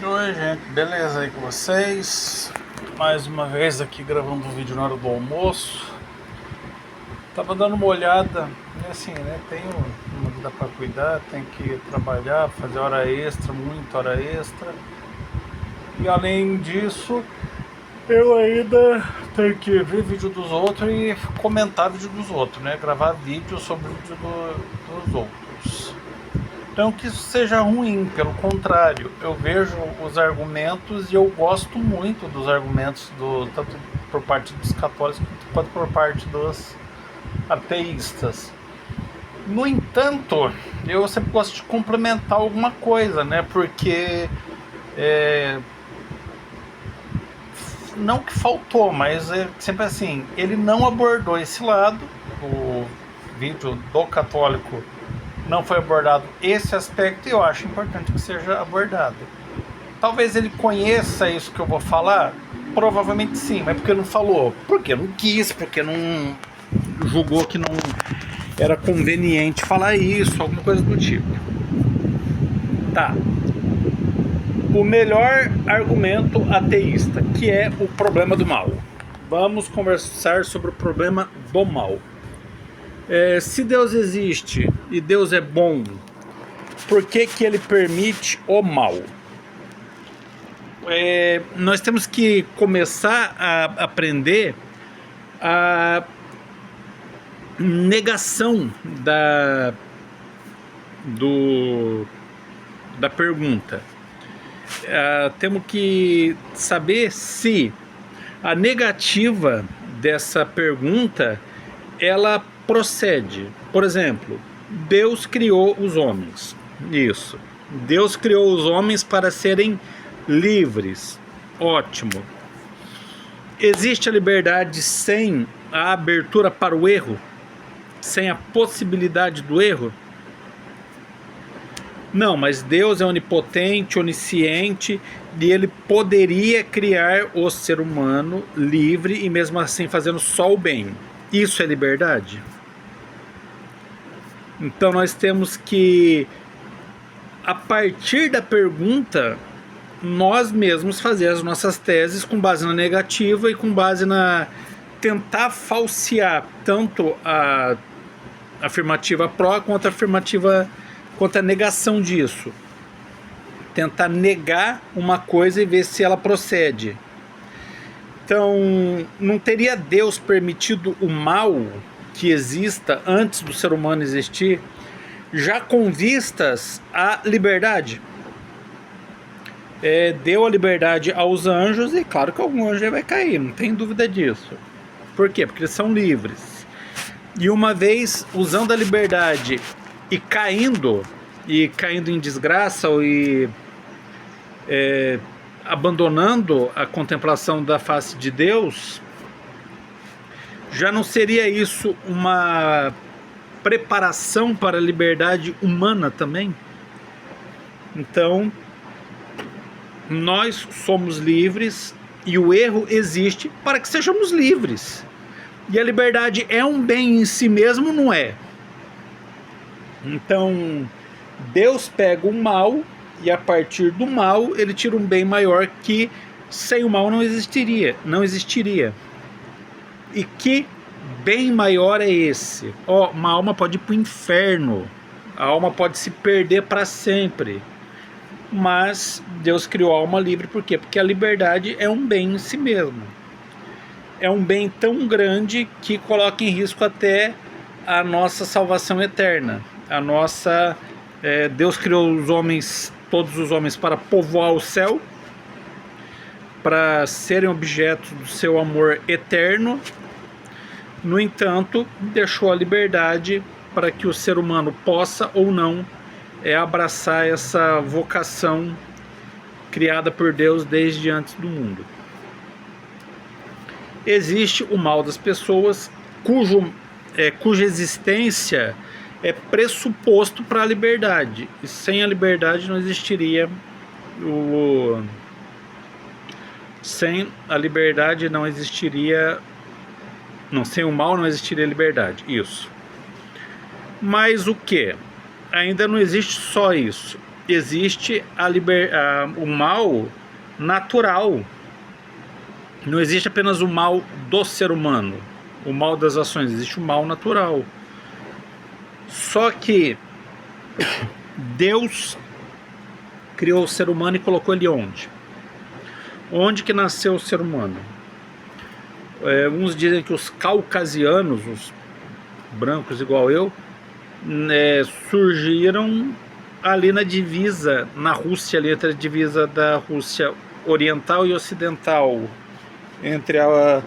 Oi gente, beleza aí com vocês? Mais uma vez aqui gravando um vídeo na hora do almoço. Tava dando uma olhada, e assim, né? Tenho uma vida pra cuidar, tem que trabalhar, fazer hora extra, muita hora extra. E além disso, eu ainda tenho que ver vídeo dos outros e comentar vídeo dos outros, né? Gravar vídeo sobre o vídeo dos outros. Não que isso seja ruim, pelo contrário, eu vejo os argumentos e eu gosto muito dos argumentos, tanto por parte dos católicos quanto por parte dos ateístas. No entanto, eu sempre gosto de complementar alguma coisa, né? Porque não que faltou, mas é sempre assim, ele não abordou esse lado, o vídeo do católico não foi abordado esse aspecto e eu acho importante que seja abordado. Talvez ele conheça isso que eu vou falar, provavelmente sim, mas porque não falou? Porque não quis, porque não julgou que não era conveniente falar isso, alguma coisa do tipo. Tá. O melhor argumento ateísta, que é o problema do mal. Vamos conversar sobre o problema do mal. Se Deus existe e Deus é bom, por que ele permite o mal? Nós temos que começar a aprender a negação da pergunta. Temos que saber se a negativa dessa pergunta ela procede. Por exemplo, Deus criou os homens. Isso. Deus criou os homens para serem livres. Ótimo. Existe a liberdade sem a abertura para o erro? Sem a possibilidade do erro? Não, mas Deus é onipotente, onisciente, e Ele poderia criar o ser humano livre e mesmo assim fazendo só o bem. Isso é liberdade? Então nós temos que, a partir da pergunta, nós mesmos fazer as nossas teses com base na negativa e com base na tentar falsear tanto a afirmativa pró quanto a afirmativa, quanto a negação disso. Tentar negar uma coisa e ver se ela procede. Então, não teria Deus permitido o mal que exista antes do ser humano existir, já com vistas à liberdade? Deu a liberdade aos anjos e claro que algum anjo vai cair, não tem dúvida disso. Por quê? Porque eles são livres. E uma vez usando a liberdade e caindo em desgraça e abandonando a contemplação da face de Deus, já não seria isso uma preparação para a liberdade humana também? Então, nós somos livres e o erro existe para que sejamos livres. E a liberdade é um bem em si mesmo, não é? Então, Deus pega o mal e a partir do mal ele tira um bem maior que sem o mal não existiria. E que bem maior é esse? Uma alma pode ir para o inferno, a alma pode se perder para sempre. Mas Deus criou a alma livre, por quê? Porque a liberdade é um bem em si mesmo. É um bem tão grande que coloca em risco até a nossa salvação eterna. Deus criou os homens, todos os homens, para povoar o céu, para serem objetos do seu amor eterno. No entanto, deixou a liberdade para que o ser humano possa ou não abraçar essa vocação criada por Deus desde antes do mundo. Existe o mal das pessoas cuja existência é pressuposto para a liberdade. E sem a liberdade não existiria sem o mal não existiria liberdade. Isso. Mas o que? Ainda não existe só isso. existe o mal natural. Não existe apenas o mal do ser humano, o mal das ações, existe o mal natural. Só que Deus criou o ser humano e colocou ele onde? Onde que nasceu o ser humano? Uns dizem que os caucasianos, os brancos igual eu, surgiram ali na divisa, na Rússia, ali entre a divisa da Rússia oriental e ocidental, entre a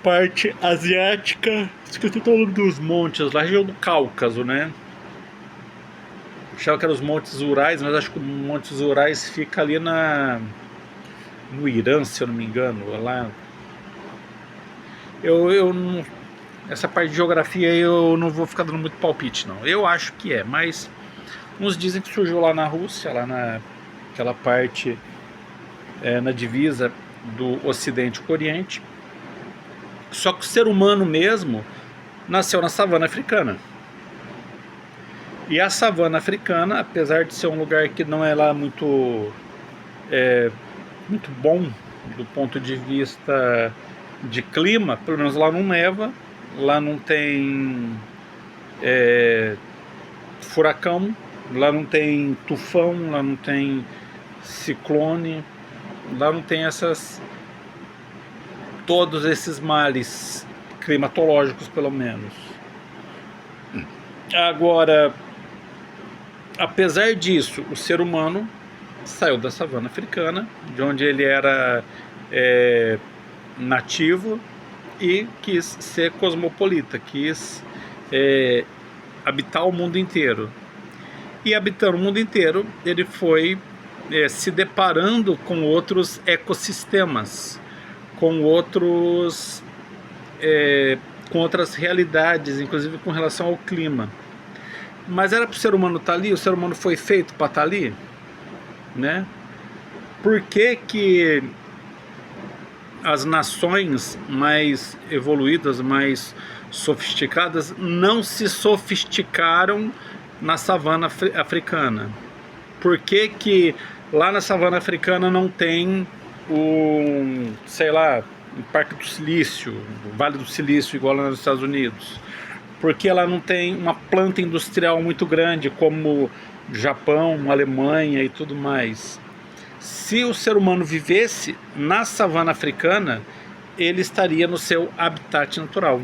parte asiática, esqueci o nome dos montes, lá, região do Cáucaso, né? Achava que eram os Montes Urais, mas acho que os Montes Urais fica ali no Irã, se eu não me engano, lá. Eu não, essa parte de geografia eu não vou ficar dando muito palpite, não. Eu acho que mas uns dizem que surgiu lá na Rússia, lá naquela parte, na divisa do Ocidente com o Oriente. Só que o ser humano mesmo nasceu na savana africana. E a savana africana, apesar de ser um lugar que não é lá muito bom do ponto de vista de clima, pelo menos lá não neva, lá não tem furacão, lá não tem tufão, lá não tem ciclone, lá não tem todos esses males climatológicos, pelo menos. Agora, apesar disso, o ser humano saiu da savana africana, de onde ele era nativo, e quis ser cosmopolita, quis habitar o mundo inteiro. E habitando o mundo inteiro, ele foi se deparando com outros ecossistemas, com outras realidades, inclusive com relação ao clima. Mas era para o ser humano estar ali? O ser humano foi feito para estar ali? Né? Por que as nações mais evoluídas, mais sofisticadas, não se sofisticaram na savana africana? Por que lá na savana africana não tem um Parque do Silício, o Vale do Silício, igual lá nos Estados Unidos? Porque ela não tem uma planta industrial muito grande como Japão, Alemanha e tudo mais. Se o ser humano vivesse na savana africana, ele estaria no seu habitat natural,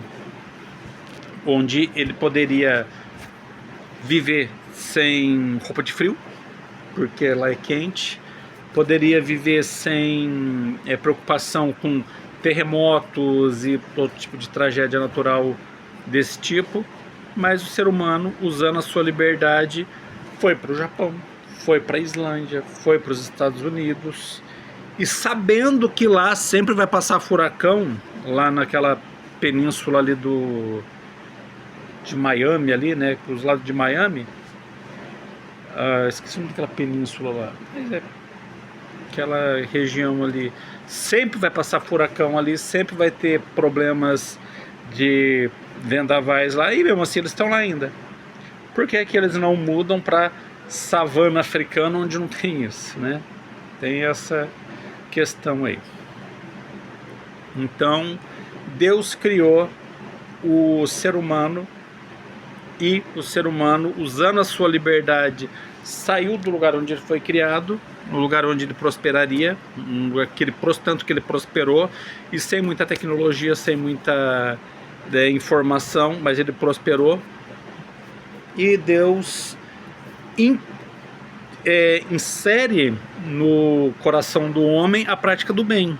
onde ele poderia viver sem roupa de frio, porque lá é quente, poderia viver sem preocupação com terremotos e outro tipo de tragédia natural desse tipo. Mas o ser humano, usando a sua liberdade, foi para o Japão, foi para a Islândia, foi para os Estados Unidos, e sabendo que lá sempre vai passar furacão, lá naquela península ali de Miami ali, né, os lados de Miami, esqueci o nome daquela península lá, mas aquela região ali, sempre vai passar furacão ali, sempre vai ter problemas de vendavais lá, e mesmo assim eles estão lá ainda. Por que eles não mudam para savana africana, onde não tem isso, né? Tem essa questão aí. Então, Deus criou o ser humano, e o ser humano, usando a sua liberdade, saiu do lugar onde ele foi criado, no lugar onde ele prosperaria, um lugar tanto que ele prosperou, e sem muita tecnologia, sem muita informação, mas ele prosperou. E Deus insere no coração do homem a prática do bem.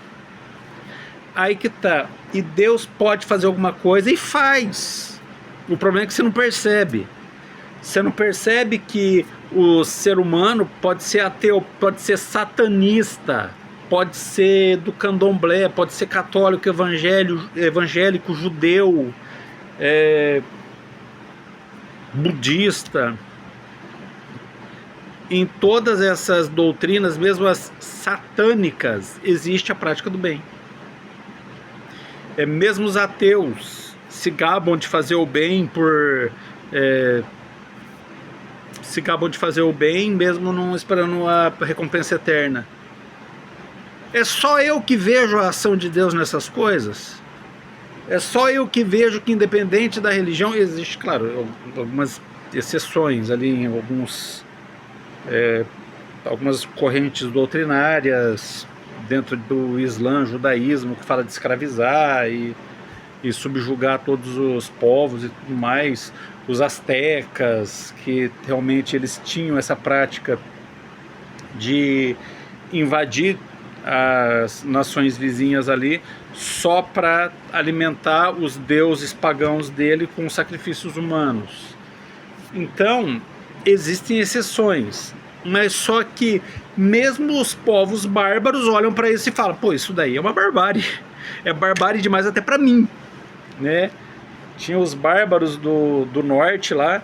Aí que tá. E Deus pode fazer alguma coisa e faz. O problema é que você não percebe. Você não percebe que o ser humano pode ser ateu, pode ser satanista, pode ser do candomblé, pode ser católico, evangélico, judeu, budista. Em todas essas doutrinas, mesmo as satânicas, existe a prática do bem. Mesmo os ateus se gabam de fazer o bem por se gabam de fazer o bem, mesmo não esperando a recompensa eterna. É só eu que vejo a ação de Deus nessas coisas? É só eu que vejo que, independente da religião, existe, claro, algumas exceções ali em algumas correntes doutrinárias dentro do Islã, judaísmo, que fala de escravizar e subjugar todos os povos e tudo mais. Os astecas, que realmente eles tinham essa prática de invadir as nações vizinhas ali só para alimentar os deuses pagãos dele com sacrifícios humanos. Então, existem exceções, mas só que mesmo os povos bárbaros olham para isso e falam: pô, isso daí é uma barbárie, é barbárie demais até para mim, né? Tinha os bárbaros do norte lá,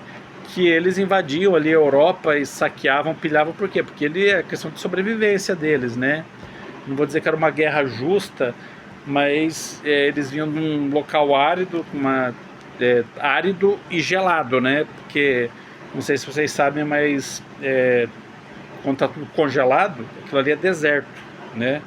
que eles invadiam ali a Europa e saqueavam, pilhavam. Por quê? Porque é questão de sobrevivência deles, né? Não vou dizer que era uma guerra justa, mas eles vinham de um local árido, árido e gelado, né? Porque, não sei se vocês sabem, mas quando está tudo congelado, aquilo ali é deserto, né?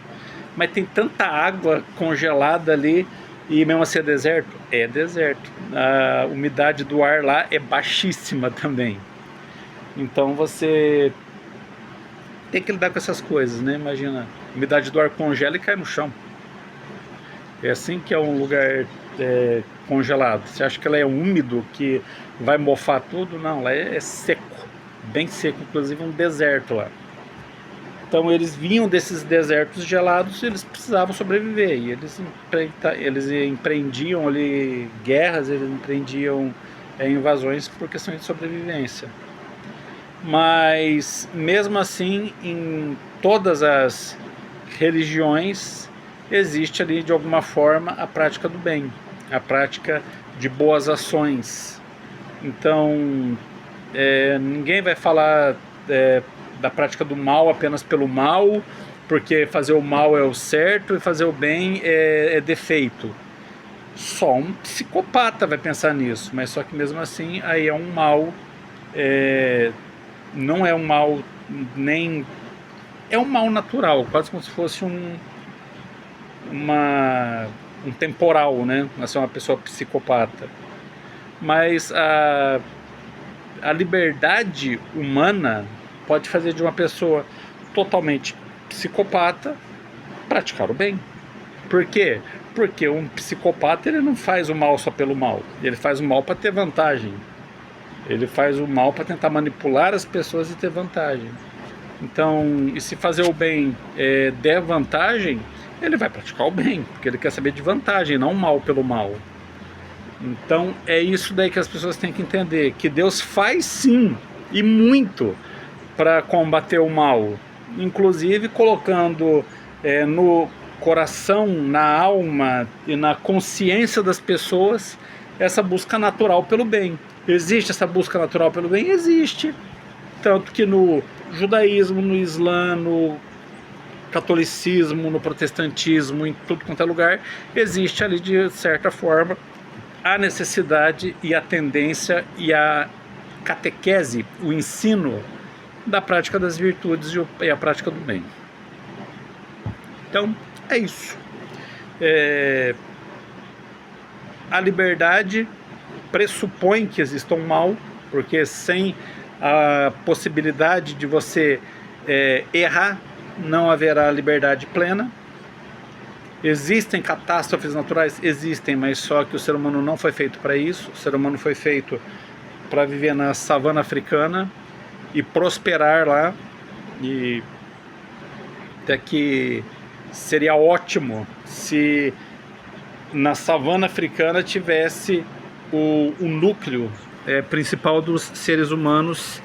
Mas tem tanta água congelada ali e mesmo assim é deserto? É deserto. A umidade do ar lá é baixíssima também. Então você tem que lidar com essas coisas, né? Imagina, a umidade do ar congela e cai no chão. É assim que é um lugar congelado. Você acha que ela é úmido, que vai mofar tudo? Não, lá é seco, bem seco, inclusive um deserto lá. Então eles vinham desses desertos gelados e eles precisavam sobreviver. E eles empreendiam ali guerras, eles empreendiam invasões por questão de sobrevivência. Mas mesmo assim, em todas as religiões existe ali de alguma forma a prática do bem, a prática de boas ações. Então ninguém vai falar da prática do mal apenas pelo mal, porque fazer o mal é o certo e fazer o bem é defeito. Só um psicopata vai pensar nisso, mas só que mesmo assim aí é um mal, não é um mal nem... é um mal natural, quase como se fosse um temporal, né? Assim, uma pessoa psicopata. Mas a liberdade humana pode fazer de uma pessoa totalmente psicopata praticar o bem. Por quê? Porque um psicopata, ele não faz o mal só pelo mal. Ele faz o mal para ter vantagem. Ele faz o mal para tentar manipular as pessoas e ter vantagem. Então, e se fazer o bem der vantagem, ele vai praticar o bem, porque ele quer saber de vantagem, não o mal pelo mal. Então é isso daí que as pessoas têm que entender, que Deus faz sim, e muito, para combater o mal, inclusive colocando no coração, na alma e na consciência das pessoas essa busca natural pelo bem. Existe essa busca natural pelo bem? Existe. Tanto que no judaísmo, no islã, no catolicismo, no protestantismo, em tudo quanto é lugar, existe ali de certa forma a necessidade e a tendência e a catequese, o ensino da prática das virtudes e a prática do bem. Então, é isso. A liberdade pressupõe que exista um mal, porque sem a possibilidade de você errar, não haverá liberdade plena. Existem catástrofes naturais? Existem, mas só que o ser humano não foi feito para isso. O ser humano foi feito para viver na savana africana e prosperar lá. E até que seria ótimo se na savana africana tivesse o núcleo principal dos seres humanos,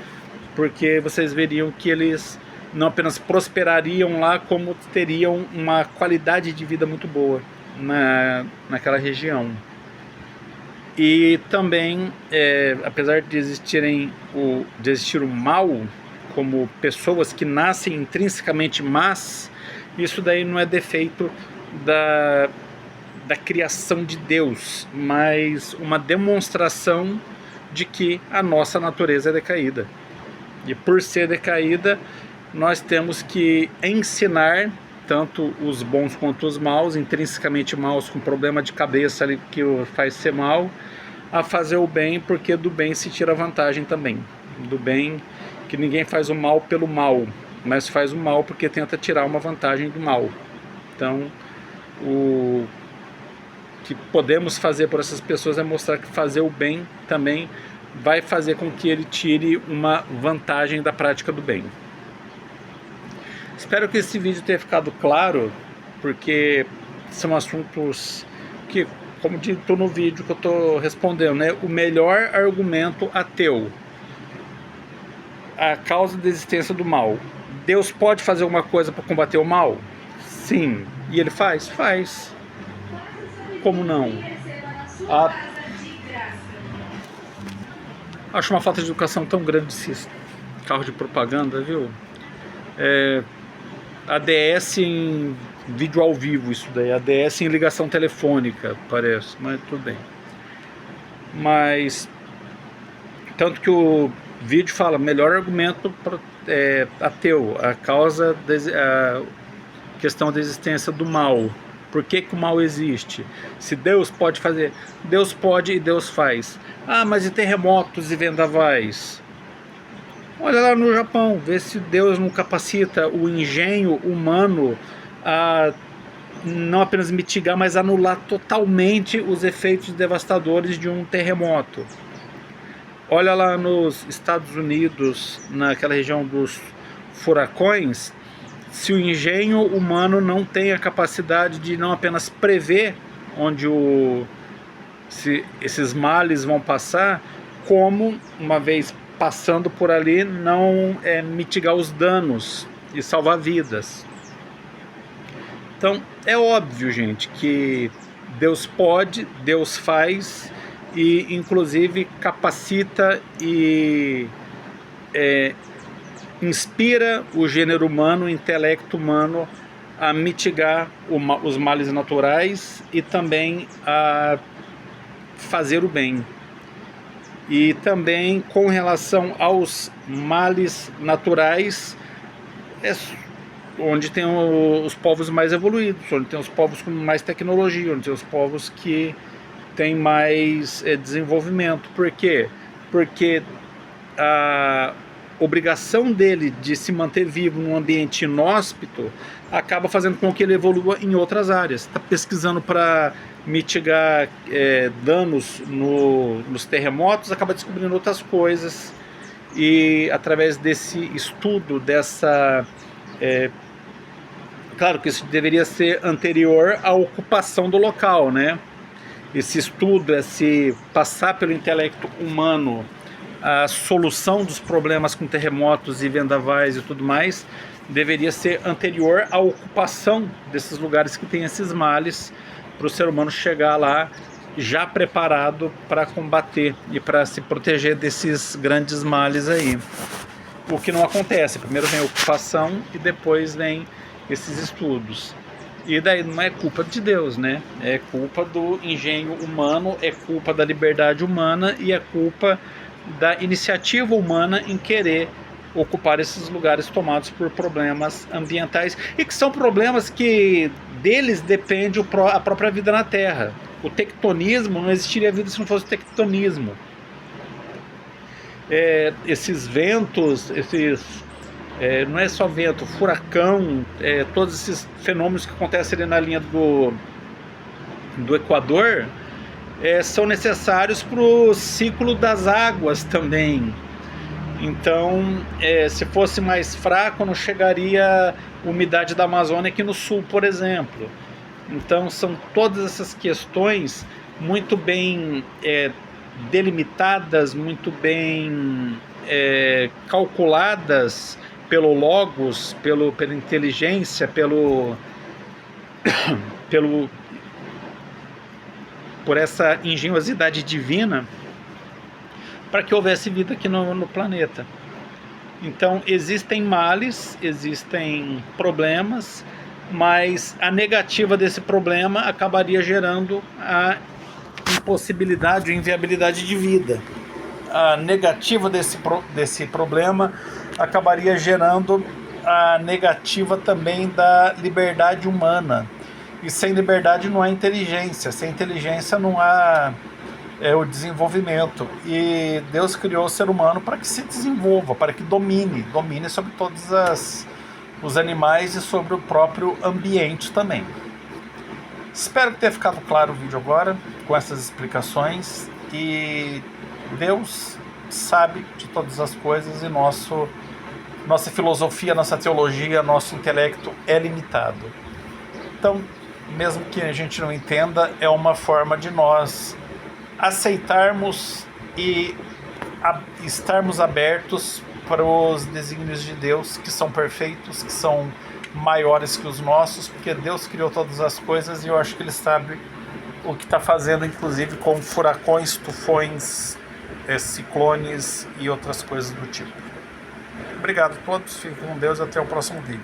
porque vocês veriam que eles não apenas prosperariam lá, como teriam uma qualidade de vida muito boa naquela região. E também, apesar de existir o mal, como pessoas que nascem intrinsecamente más, isso daí não é defeito da criação de Deus, mas uma demonstração de que a nossa natureza é decaída. E por ser decaída, nós temos que ensinar tanto os bons quanto os maus, intrinsecamente maus, com problema de cabeça ali que faz ser mal, a fazer o bem, porque do bem se tira vantagem também. Do bem, que ninguém faz o mal pelo mal, mas faz o mal porque tenta tirar uma vantagem do mal. Então, o que podemos fazer por essas pessoas é mostrar que fazer o bem também vai fazer com que ele tire uma vantagem da prática do bem. Espero que esse vídeo tenha ficado claro, porque são assuntos que, como dito no vídeo que eu estou respondendo, né, o melhor argumento ateu, a causa da existência do mal. Deus pode fazer alguma coisa para combater o mal? Sim. E ele faz? Faz. Como não? Acho uma falta de educação tão grande esse carro de propaganda, viu? ADS em vídeo ao vivo, isso daí. ADS em ligação telefônica, parece. Mas tudo bem. Mas tanto que o vídeo fala, melhor argumento ateu, a causa, a questão da existência do mal. Por que que o mal existe? Se Deus pode fazer, Deus pode e Deus faz. Ah, mas e terremotos e vendavais? Olha lá no Japão, vê se Deus não capacita o engenho humano a não apenas mitigar, mas anular totalmente os efeitos devastadores de um terremoto. Olha lá nos Estados Unidos, naquela região dos furacões, se o engenho humano não tem a capacidade de não apenas prever onde se esses males vão passar, como, uma vez passando por ali, não mitigar os danos e salvar vidas. Então, é óbvio, gente, que Deus pode, Deus faz e, inclusive, capacita e inspira o gênero humano, o intelecto humano a mitigar os males naturais e também a fazer o bem. E também com relação aos males naturais, onde tem os povos mais evoluídos, onde tem os povos com mais tecnologia, onde tem os povos que têm mais desenvolvimento. Por quê? Porque a obrigação dele de se manter vivo num ambiente inóspito acaba fazendo com que ele evolua em outras áreas. Está pesquisando para mitigar danos nos terremotos, acaba descobrindo outras coisas, e através desse estudo, claro que isso deveria ser anterior à ocupação do local, né? Esse estudo, esse passar pelo intelecto humano a solução dos problemas com terremotos e vendavais e tudo mais, deveria ser anterior à ocupação desses lugares que tem esses males, para o ser humano chegar lá já preparado para combater e para se proteger desses grandes males aí. O que não acontece, primeiro vem a ocupação e depois vem esses estudos. E daí não é culpa de Deus, né? É culpa do engenho humano, é culpa da liberdade humana e é culpa da iniciativa humana em querer ocupar esses lugares tomados por problemas ambientais, e que são problemas que deles depende a própria vida na Terra. O tectonismo, não existiria vida se não fosse o tectonismo. Esses ventos, não é só vento, furacão, todos esses fenômenos que acontecem ali na linha do Equador, são necessários para o ciclo das águas também. Então, se fosse mais fraco, não chegaria umidade da Amazônia aqui no sul, por exemplo. Então, são todas essas questões muito bem delimitadas, muito bem calculadas pelo logos, pela inteligência, por essa engenhosidade divina, para que houvesse vida aqui no planeta. Então existem males, existem problemas, mas a negativa desse problema acabaria gerando a impossibilidade, a inviabilidade de vida. negativa desse problema acabaria gerando a negativa também da liberdade humana. E sem liberdade não há inteligência, sem inteligência não há o desenvolvimento. E Deus criou o ser humano para que se desenvolva, para que domine sobre todos os animais e sobre o próprio ambiente também. Espero que tenha ficado claro o vídeo agora, com essas explicações. E Deus sabe de todas as coisas e nossa filosofia, nossa teologia, nosso intelecto é limitado. Então, mesmo que a gente não entenda, é uma forma de nós aceitarmos e estarmos abertos para os desígnios de Deus, que são perfeitos, que são maiores que os nossos, porque Deus criou todas as coisas e eu acho que Ele sabe o que está fazendo, inclusive com furacões, tufões, ciclones e outras coisas do tipo. Obrigado a todos, fiquem com Deus e até o próximo vídeo.